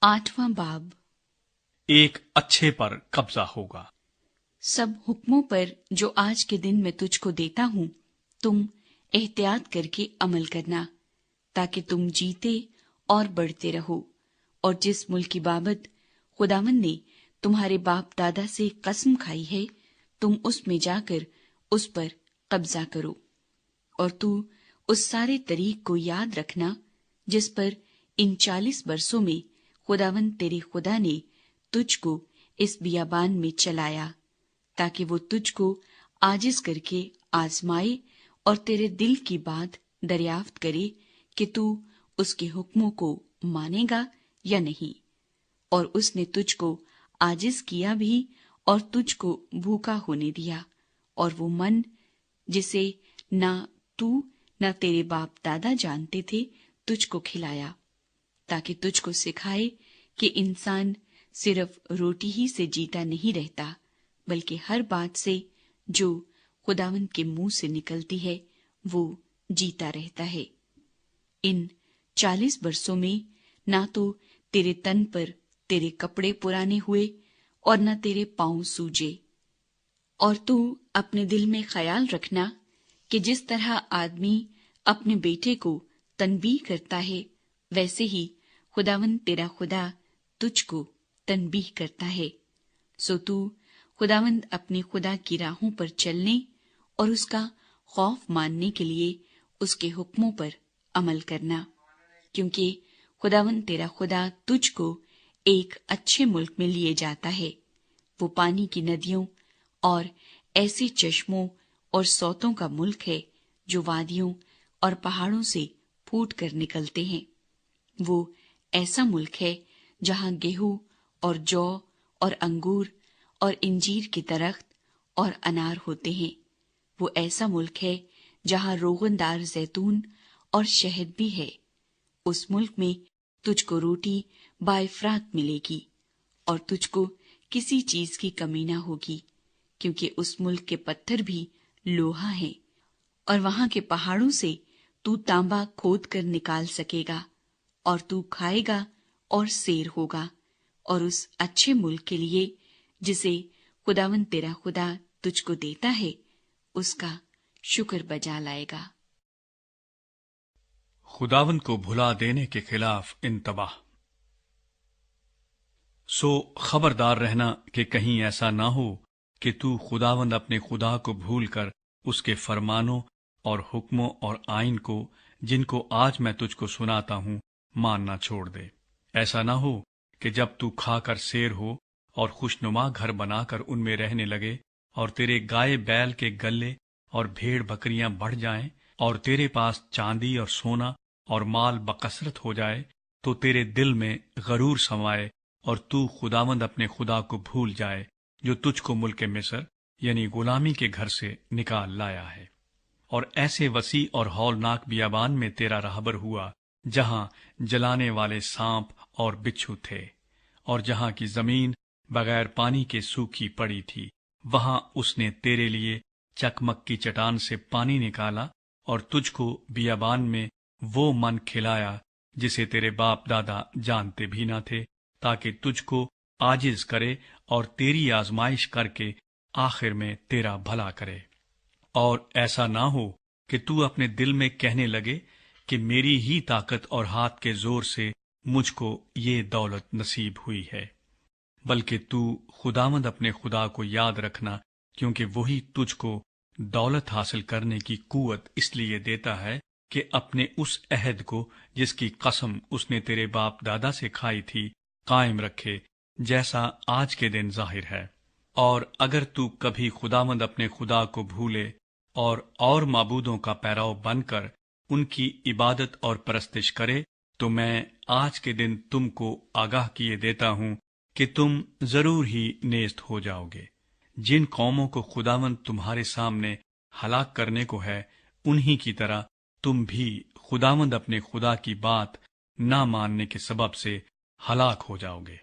8वां बाब। एक अच्छे पर कब्जा होगा। सब हुक्मों पर जो आज के दिन मैं तुझको देता हूँ, तुम एहतियात करके अमल करना, ताकि तुम जीते और बढ़ते रहो, और जिस मुल्क की बाबत खुदावंद ने तुम्हारे बाप दादा से कसम खाई है, तुम उसमें जाकर उस पर कब्जा करो। और तू उस सारे तरीक को याद रखना जिस पर इन 40 बरसों में खुदावंद तेरे खुदा ने तुझको इस बियाबान में चलाया, ताकि वो तुझको आजिज करके आजमाए और तेरे दिल की बात दरियाफ्त करे कि तू उसके हुक्मों को मानेगा या नहीं। और उसने तुझको आजिज किया भी और तुझको भूखा होने दिया, और वो मन जिसे ना तू न तेरे बाप दादा जानते थे तुझको खिलाया, ताकि तुझको सिखाए कि इंसान सिर्फ रोटी ही से जीता नहीं रहता, बल्कि हर बात से जो खुदावंद के मुंह से निकलती है वो जीता रहता है। इन 40 बरसों में ना तो तेरे तन पर तेरे कपड़े पुराने हुए और न तेरे पांव सूजे। और तू अपने दिल में ख्याल रखना कि जिस तरह आदमी अपने बेटे को तनबीह करता है, वैसे ही खुदावंद तेरा खुदा तुझको तनबीह करता है। सो तू खुदावंद अपने खुदा की राहों पर चलने और उसका खौफ मानने के लिए उसके हुक्मों पर अमल करना, क्योंकि खुदावंद तेरा खुदा तुझको एक अच्छे मुल्क में लिए जाता है। वो पानी की नदियों और ऐसे चश्मों और सौतों का मुल्क है जो वादियों और पहाड़ों से फूट कर निकलते हैं। वो ऐसा मुल्क है जहां गेहूं और जौ और अंगूर और इंजीर के दरख्त और अनार होते हैं। वो ऐसा मुल्क है जहां रोगनदार जैतून और शहद भी है। उस मुल्क में तुझको रोटी बाइफरात मिलेगी और तुझको किसी चीज की कमी न होगी, क्योंकि उस मुल्क के पत्थर भी लोहा है और वहां के पहाड़ों से तू तांबा खोद कर निकाल सकेगा, और तू खाएगा और सेर होगा, और उस अच्छे मुल्क के लिए जिसे खुदावंद तेरा खुदा तुझको देता है उसका शुक्र बजा लाएगा। खुदावंद को भुला देने के खिलाफ इंतबाह। सो खबरदार रहना कि कहीं ऐसा ना हो कि तू खुदावंद अपने खुदा को भूलकर उसके फरमानों और हुक्मों और आइन को, जिनको आज मैं तुझको सुनाता हूं, मानना छोड़ दे। ऐसा ना हो कि जब तू खाकर सेर हो और खुशनुमा घर बनाकर उनमें रहने लगे, और तेरे गाय बैल के गल्ले और भेड़ बकरियां बढ़ जाएं, और तेरे पास चांदी और सोना और माल बकसरत हो जाए, तो तेरे दिल में गरूर समाए और तू खुदावंद अपने खुदा को भूल जाए, जो तुझको मुल्क मिस्र यानी गुलामी के घर से निकाल लाया है। और ऐसे वसी और हौलनाक बियाबान में तेरा रहबर हुआ, जहां जलाने वाले सांप और बिच्छू थे, और जहां की जमीन बगैर पानी के सूखी पड़ी थी, वहां उसने तेरे लिए चकमक की चट्टान से पानी निकाला, और तुझको बियाबान में वो मन खिलाया जिसे तेरे बाप दादा जानते भी न थे, ताकि तुझको आजिज करे और तेरी आजमाइश करके आखिर में तेरा भला करे। और ऐसा ना हो कि तू अपने दिल में कहने लगे कि मेरी ही ताकत और हाथ के जोर से मुझको ये दौलत नसीब हुई है, बल्कि तू खुदावंद अपने खुदा को याद रखना, क्योंकि वही तुझको दौलत हासिल करने की कुव्वत इसलिए देता है कि अपने उस अहद को, जिसकी कसम उसने तेरे बाप दादा से खाई थी, कायम रखे, जैसा आज के दिन जाहिर है। और अगर तू कभी खुदावंद अपने खुदा को भूले और माबूदों का पैराव बनकर उनकी इबादत और परस्तिश करे, तो मैं आज के दिन तुमको आगाह किए देता हूं कि तुम जरूर ही नेस्त हो जाओगे। जिन कौमों को खुदावंद तुम्हारे सामने हलाक करने को है, उन्हीं की तरह तुम भी खुदावंद अपने खुदा की बात ना मानने के सबब से हलाक हो जाओगे।